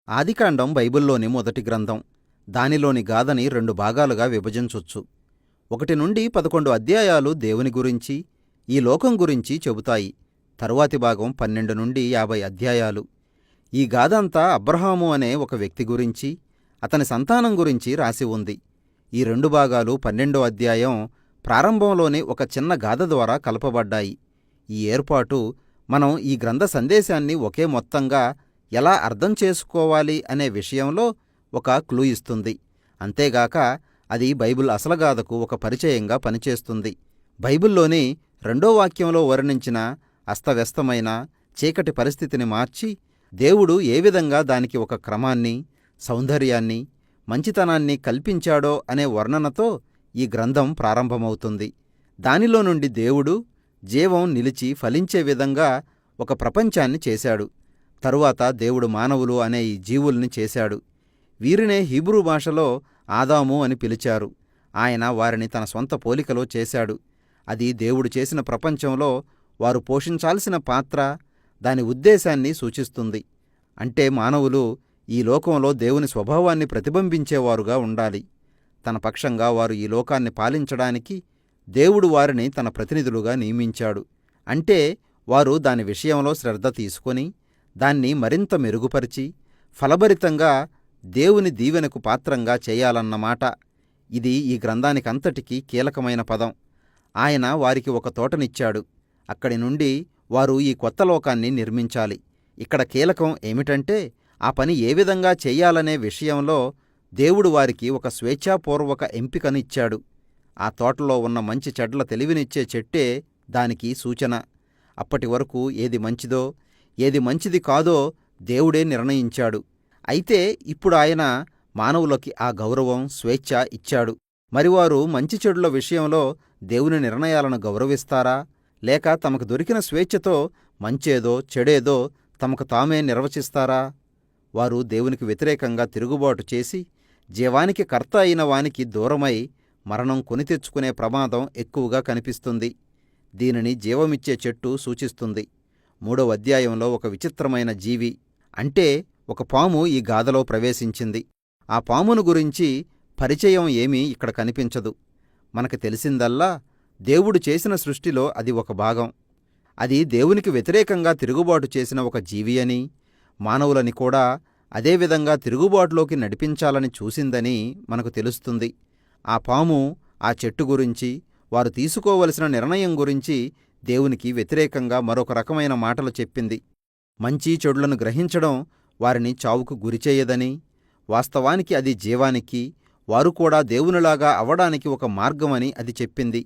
ఆదికాండం బైబిల్లోని మొదటి గ్రంథం. దానిలోని గాథని 2 భాగాలుగా విభజించొచ్చు. 1 నుండి 11 అధ్యాయాలు దేవుని గురించి, ఈ లోకం గురించి చెబుతాయి. తరువాతి భాగం 12 నుండి 50 అధ్యాయాలు. ఈ గాథంతా అబ్రహాము అనే ఒక వ్యక్తి గురించి, అతని సంతానం గురించి రాసి ఉంది. ఈ 2 భాగాలు 12వ అధ్యాయం ప్రారంభంలోని ఒక చిన్న గాథ ద్వారా కలపబడ్డాయి. ఈ ఏర్పాటు మనం ఈ గ్రంథ సందేశాన్ని ఒకే మొత్తంగా ఎలా అర్థం చేసుకోవాలి అనే విషయంలో ఒక క్లూ ఇస్తుంది. అంతేగాక అది బైబిల్ అసలగాథకు ఒక పరిచయంగా పనిచేస్తుంది. బైబిల్లోని 2వ వాక్యంలో వర్ణించిన అస్తవ్యస్తమైన చీకటి పరిస్థితిని మార్చి దేవుడు ఏ విధంగా దానికి ఒక క్రమాన్ని, సౌందర్యాన్ని, మంచితనాన్ని కల్పించాడో అనే వర్ణనతో ఈ గ్రంథం ప్రారంభమవుతుంది. దానిలో నుండి దేవుడు జీవం నిలిచి ఫలించే విధంగా ఒక ప్రపంచాన్ని చేశాడు. తరువాత దేవుడు మానవులు అనే ఈ జీవుల్ని చేశాడు. వీరినే హీబ్రూ భాషలో ఆదాము అని పిలిచారు. ఆయన వారిని తన సొంత పోలికలో చేశాడు. అది దేవుడు చేసిన ప్రపంచంలో వారు పోషించాల్సిన పాత్ర, దాని ఉద్దేశాన్ని సూచిస్తుంది. అంటే మానవులు ఈ లోకంలో దేవుని స్వభావాన్ని ప్రతిబింబించేవారుగా ఉండాలి. తన పక్షంగా వారు ఈ లోకాన్ని పాలించడానికి దేవుడు వారిని తన ప్రతినిధులుగా నియమించాడు. అంటే వారు దాని విషయంలో శ్రద్ధ తీసుకొని దాన్ని మరింత మెరుగుపరిచి ఫలభరితంగా దేవుని దీవెనకు పాత్రంగా చేయాలన్నమాట. ఇది ఈ గ్రంథానికంతటికీ కీలకమైన పదం. ఆయన వారికి ఒక తోటనిచ్చాడు. అక్కడి నుండి వారు ఈ కొత్త లోకాన్ని నిర్మించాలి. ఇక్కడ కీలకం ఏమిటంటే ఆ పని ఏ విధంగా చెయ్యాలనే విషయంలో దేవుడు వారికి ఒక స్వేచ్ఛాపూర్వక ఎంపికనిచ్చాడు. ఆ తోటలో ఉన్న మంచి చెడ్ల తెలివినిచ్చే చెట్టే దానికి సూచన. అప్పటి వరకు ఏది మంచిదో, ఏది మంచిది కాదో దేవుడే నిర్ణయించాడు. అయితే ఇప్పుడు ఆయన మానవులకి ఆ గౌరవం, స్వేచ్ఛ ఇచ్చాడు. మరి వారు మంచి చెడుల విషయంలో దేవుని నిర్ణయాలను గౌరవిస్తారా, లేక తమకు దొరికిన స్వేచ్ఛతో మంచేదో చెడేదో తమకు తామే నిర్వచిస్తారా? వారు దేవునికి వ్యతిరేకంగా తిరుగుబాటు చేసి జీవానికి కర్త అయిన వానికి దూరమై మరణం కొని తెచ్చుకునే ప్రమాదం ఎక్కువగా కనిపిస్తుంది. దీనిని జీవమిచ్చే చెట్టు సూచిస్తుంది. 3వ అధ్యాయంలో ఒక విచిత్రమైన జీవి, అంటే ఒక పాము ఈ గాథలో ప్రవేశించింది. ఆ పామును గురించి పరిచయం ఏమీ ఇక్కడ కనిపించదు. మనకు తెలిసిందల్లా దేవుడు చేసిన సృష్టిలో అది ఒక భాగం. అది దేవునికి వ్యతిరేకంగా తిరుగుబాటు చేసిన ఒక జీవి అని, మానవులని కూడా అదేవిధంగా తిరుగుబాటులోకి నడిపించాలని చూసిందని మనకు తెలుస్తుంది. ఆ పాము ఆ చెట్టు గురించి, వారు తీసుకోవలసిన నిర్ణయం గురించి దేవునికి వ్యతిరేకంగా మరొక రకమైన మాటలు చెప్పింది. మంచి చెడులను గ్రహించడం వారిని చావుకు గురిచేయదని, వాస్తవానికి అది జీవానికి, వారు కూడా దేవునిలాగా అవ్వడానికి ఒక మార్గమని అది చెప్పింది.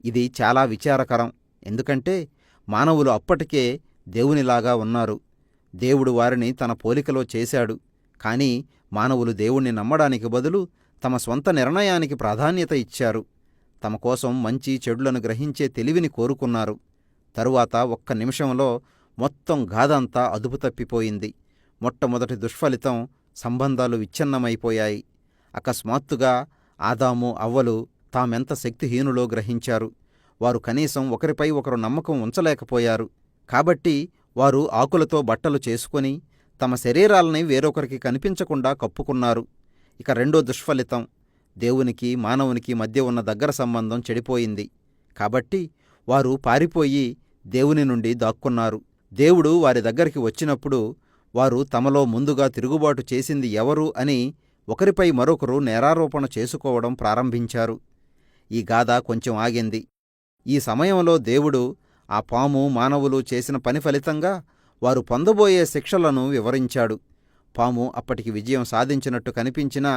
ఇది చాలా విచారకరం. ఎందుకంటే మానవులు అప్పటికే దేవునిలాగా ఉన్నారు. దేవుడు వారిని తన పోలికలో చేశాడు. కానీ మానవులు దేవుణ్ణి నమ్మడానికి బదులు తమ స్వంత నిర్ణయానికి ప్రాధాన్యత ఇచ్చారు. తమ కోసం మంచి చెడులను గ్రహించే తెలివిని కోరుకున్నారు. తరువాత ఒక్క నిమిషంలో మొత్తం గాథంతా అదుపు తప్పిపోయింది. మొట్టమొదటి దుష్ఫలితం, సంబంధాలు విచ్ఛిన్నమైపోయాయి. అకస్మాత్తుగా ఆదాము, అవ్వలు తామెంత శక్తిహీనులో గ్రహించారు. వారు కనీసం ఒకరిపై ఒకరు నమ్మకం ఉంచలేకపోయారు. కాబట్టి వారు ఆకులతో బట్టలు చేసుకొని తమ శరీరాలని వేరొకరికి కనిపించకుండా కప్పుకున్నారు. ఇక 2వ దుష్ఫలితం, దేవునికి మానవునికి మధ్య ఉన్న దగ్గర సంబంధం చెడిపోయింది. కాబట్టి వారు పారిపోయి దేవుని నుండి దాక్కున్నారు. దేవుడు వారి దగ్గరికి వచ్చినప్పుడు వారు తమలో ముందుగా తిరుగుబాటు చేసింది ఎవరు అని ఒకరిపై మరొకరు నేరారోపణ చేసుకోవడం ప్రారంభించారు. ఈ గాథ కొంచెం ఆగింది. ఈ సమయంలో దేవుడు ఆ పాము, మానవులు చేసిన పని ఫలితంగా వారు పొందబోయే శిక్షలను వివరించాడు. పాము అప్పటికి విజయం సాధించినట్టు కనిపించినా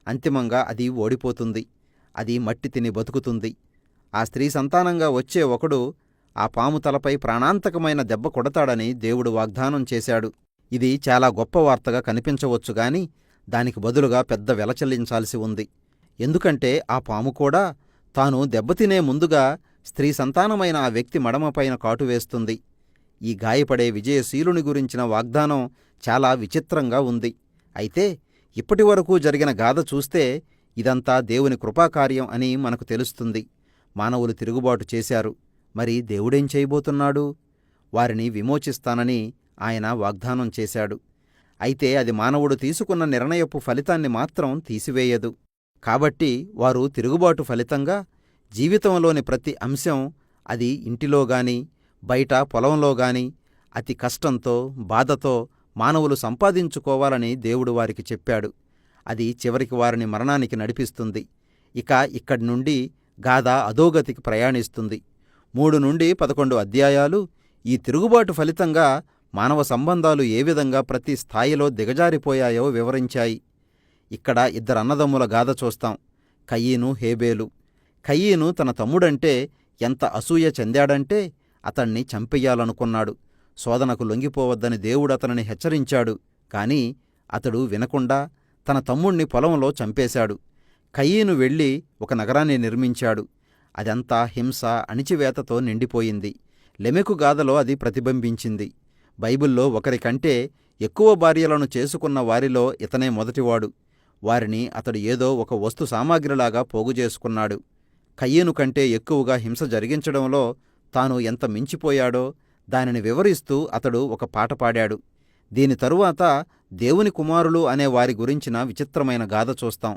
అంతిమంగా అది ఓడిపోతుంది. అది మట్టి తిని బతుకుతుంది. ఆ స్త్రీ సంతానంగా వచ్చే ఒకడు ఆ పాము తలపై ప్రాణాంతకమైన దెబ్బ కొడతాడని దేవుడు వాగ్దానం చేశాడు. ఇది చాలా గొప్ప వార్తగా కనిపించవచ్చుగాని దానికి బదులుగా పెద్ద వెల చెల్లించాల్సి ఉంది. ఎందుకంటే ఆ పాము కూడా తాను దెబ్బతినే ముందుగా స్త్రీ సంతానమైన ఆ వ్యక్తి మడమపైన కాటు వేస్తుంది. ఈ గాయపడే విజయశీలుని గురించిన వాగ్దానం చాలా విచిత్రంగా ఉంది. అయితే ఇప్పటివరకు జరిగిన గాథ చూస్తే ఇదంతా దేవుని కృపాకార్యం అని మనకు తెలుస్తుంది. మానవులు తిరుగుబాటు చేశారు. మరి దేవుడేం చేయబోతున్నాడు? వారిని విమోచిస్తానని ఆయన వాగ్దానం చేశాడు. అయితే అది మానవుడు తీసుకున్న నిర్ణయపు ఫలితాన్ని మాత్రం తీసివేయదు. కాబట్టి వారు తిరుగుబాటు ఫలితంగా జీవితంలోని ప్రతి అంశం, అది ఇంటిలోగాని బయట పొలంలోగాని అతి కష్టంతో బాధతో మానవులు సంపాదించుకోవాలని దేవుడు వారికి చెప్పాడు. అది చివరికి వారిని మరణానికి నడిపిస్తుంది. ఇక ఇక్కడి నుండి గాథ అధోగతికి ప్రయాణిస్తుంది. 3 నుండి 11 అధ్యాయాలు ఈ తిరుగుబాటు ఫలితంగా మానవ సంబంధాలు ఏ విధంగా ప్రతి స్థాయిలో దిగజారిపోయాయో వివరించాయి. ఇక్కడ 2 అన్నదమ్ముల గాథ చూస్తాం, కయీను, హేబేలు. కయీను తన తమ్ముడంటే ఎంత అసూయ చెందాడంటే అతణ్ణి చంపెయ్యాలనుకున్నాడు. శోధనకు లొంగిపోవద్దని దేవుడతనిని హెచ్చరించాడు. కాని అతడు వినకుండా తన తమ్ముణ్ణి పొలంలో చంపేశాడు. కయీను వెళ్ళి ఒక నగరాన్ని నిర్మించాడు. అదంతా హింస, అణిచివేతతో నిండిపోయింది. లెమెకు గాథలో అది ప్రతిబింబించింది. బైబిల్లో ఒకరికంటే ఎక్కువ భార్యలను చేసుకున్న వారిలో ఇతనే మొదటివాడు. వారిని అతడు ఏదో ఒక వస్తు సామాగ్రిలాగా పోగుచేసుకున్నాడు. కయీను కంటే ఎక్కువగా హింస జరిగించడంలో తాను ఎంత మించిపోయాడో దానిని వివరిస్తూ అతడు ఒక పాట పాడాడు. దీని తరువాత దేవుని కుమారులు అనే వారి గురించిన విచిత్రమైన గాథ చూస్తాం.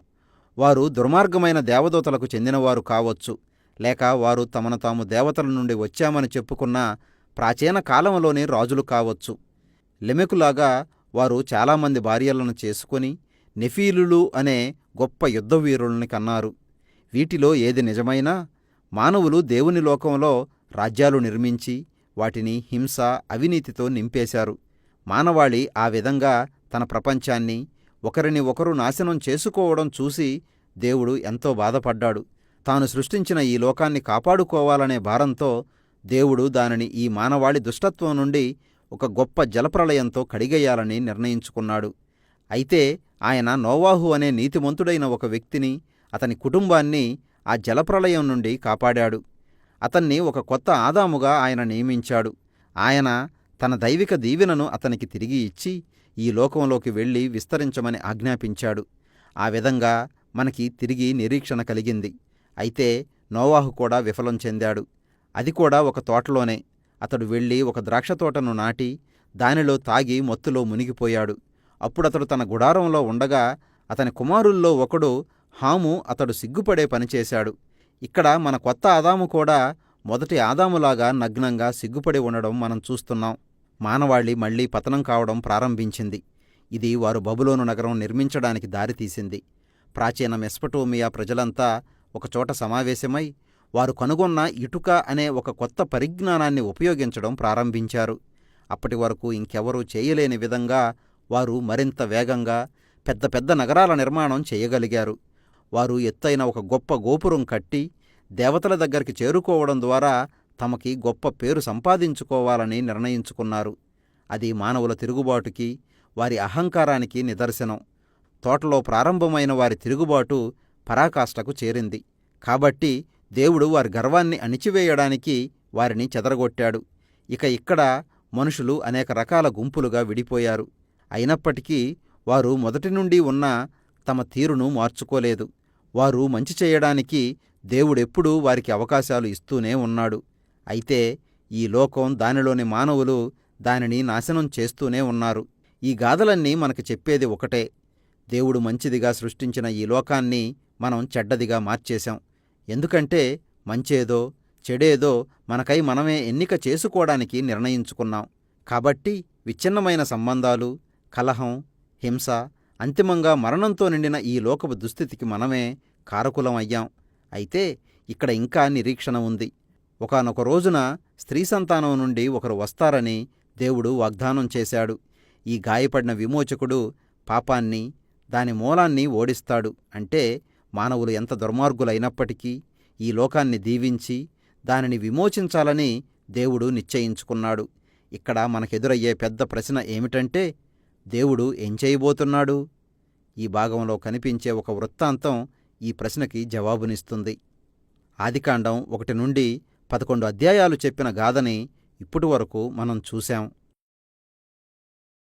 వారు దుర్మార్గమైన దేవదూతలకు చెందినవారు కావచ్చు, లేక వారు తమను తాము దేవతల నుండి వచ్చామని చెప్పుకున్న ప్రాచీన కాలంలోని రాజులు కావచ్చు. లెమెకులాగా వారు చాలామంది భార్యలను చేసుకుని నెఫీలులు అనే గొప్ప యుద్ధవీరుల్ని కన్నారు. వీటిలో ఏది నిజమైనా మానవులు దేవుని లోకంలో రాజ్యాలు నిర్మించి వాటిని హింస, అవినీతితో నింపేశారు. మానవాళి ఆ విధంగా తన ప్రపంచాన్ని ఒకరిని ఒకరు నాశనం చేసుకోవడం చూసి దేవుడు ఎంతో బాధపడ్డాడు. తాను సృష్టించిన ఈ లోకాన్ని కాపాడుకోవాలనే భారంతో దేవుడు దానిని ఈ మానవాళి దుష్టత్వం నుండి ఒక గొప్ప జలప్రళయంతో కడిగేయాలని నిర్ణయించుకున్నాడు. అయితే ఆయన నోవాహు అనే నీతిమంతుడైన ఒక వ్యక్తిని, అతని కుటుంబాన్ని ఆ జలప్రళయం నుండి కాపాడాడు. అతన్ని ఒక కొత్త ఆదాముగా ఆయన నియమించాడు. ఆయన తన దైవిక దీవెనను అతనికి తిరిగి ఇచ్చి ఈ లోకంలోకి వెళ్ళి విస్తరించమని ఆజ్ఞాపించాడు. ఆ విధంగా మనకి తిరిగి నిరీక్షణ కలిగింది. అయితే నోవాహు కూడా విఫలం చెందాడు. అది కూడా ఒక తోటలోనే. అతడు వెళ్ళి ఒక ద్రాక్షతోటను నాటి దానిలో తాగి మత్తులో మునిగిపోయాడు. అప్పుడతడు తన గుడారంలో ఉండగా అతని కుమారుల్లో ఒకడు హాము అతడు సిగ్గుపడే పనిచేశాడు. ఇక్కడ మన కొత్త ఆదాము కూడా మొదటి ఆదాములాగా నగ్నంగా సిగ్గుపడి ఉండడం మనం చూస్తున్నాం. మానవాళి మళ్లీ పతనం కావడం ప్రారంభించింది. ఇది వారు బబులోను నగరం నిర్మించడానికి దారితీసింది. ప్రాచీన మెస్పటోమియా ప్రజలంతా ఒకచోట సమావేశమై వారు కనుగొన్న ఇటుక అనే ఒక కొత్త పరిజ్ఞానాన్ని ఉపయోగించడం ప్రారంభించారు. అప్పటి వరకు ఇంకెవరూ చేయలేని విధంగా వారు మరింత వేగంగా పెద్ద పెద్ద నగరాల నిర్మాణం చేయగలిగారు. వారు ఎత్తైన ఒక గొప్ప గోపురం కట్టి దేవతల దగ్గరికి చేరుకోవడం ద్వారా తమకి గొప్ప పేరు సంపాదించుకోవాలని నిర్ణయించుకున్నారు. అది మానవుల తిరుగుబాటుకి, వారి అహంకారానికి నిదర్శనం. తోటలో ప్రారంభమైన వారి తిరుగుబాటు పరాకాష్ఠకు చేరింది. కాబట్టి దేవుడు వారి గర్వాన్ని అణిచివేయడానికి వారిని చెదరగొట్టాడు. ఇక్కడ మనుషులు అనేక రకాల గుంపులుగా విడిపోయారు. అయినప్పటికీ వారు మొదటి నుండి ఉన్న తమ తీరును మార్చుకోలేదు. వారు మంచి చేయడానికి దేవుడెప్పుడూ వారికి అవకాశాలు ఇస్తూనే ఉన్నాడు. అయితే ఈ లోకం, దానిలోని మానవులు దానిని నాశనం చేస్తూనే ఉన్నారు. ఈ గాథలన్నీ మనకు చెప్పేది ఒకటే: దేవుడు మంచిదిగా సృష్టించిన ఈ లోకాన్ని మనం చెడ్డదిగా మార్చేశాం. ఎందుకంటే మంచేదో చెడేదో మనకై మనమే ఎన్నిక చేసుకోవడానికి నిర్ణయించుకున్నాం. కాబట్టి విచ్ఛిన్నమైన సంబంధాలు, కలహం, హింస, అంతిమంగా మరణంతో నిండిన ఈ లోకపు దుస్థితికి మనమే కారకులం అయ్యాం. అయితే ఇక్కడ ఇంకా నిరీక్షణ ఉంది. ఒకానొక రోజున స్త్రీ సంతానం నుండి ఒకరు వస్తారని దేవుడు వాగ్దానం చేశాడు. ఈ గాయపడిన విమోచకుడు పాపాన్ని, దాని మూలాన్ని ఓడిస్తాడు. అంటే మానవులు ఎంత దుర్మార్గులైనప్పటికీ ఈ లోకాన్ని దీవించి దానిని విమోచించాలని దేవుడు నిశ్చయించుకున్నాడు. ఇక్కడ మనకెదురయ్యే పెద్ద ప్రశ్న ఏమిటంటే, దేవుడు ఏం చేయబోతున్నాడు? ఈ భాగంలో కనిపించే ఒక వృత్తాంతం ఈ ప్రశ్నకి జవాబునిస్తుంది. ఆదికాండం 1 నుండి 11 అధ్యాయాలు చెప్పిన గాథని ఇప్పటి వరకు మనం చూశాం.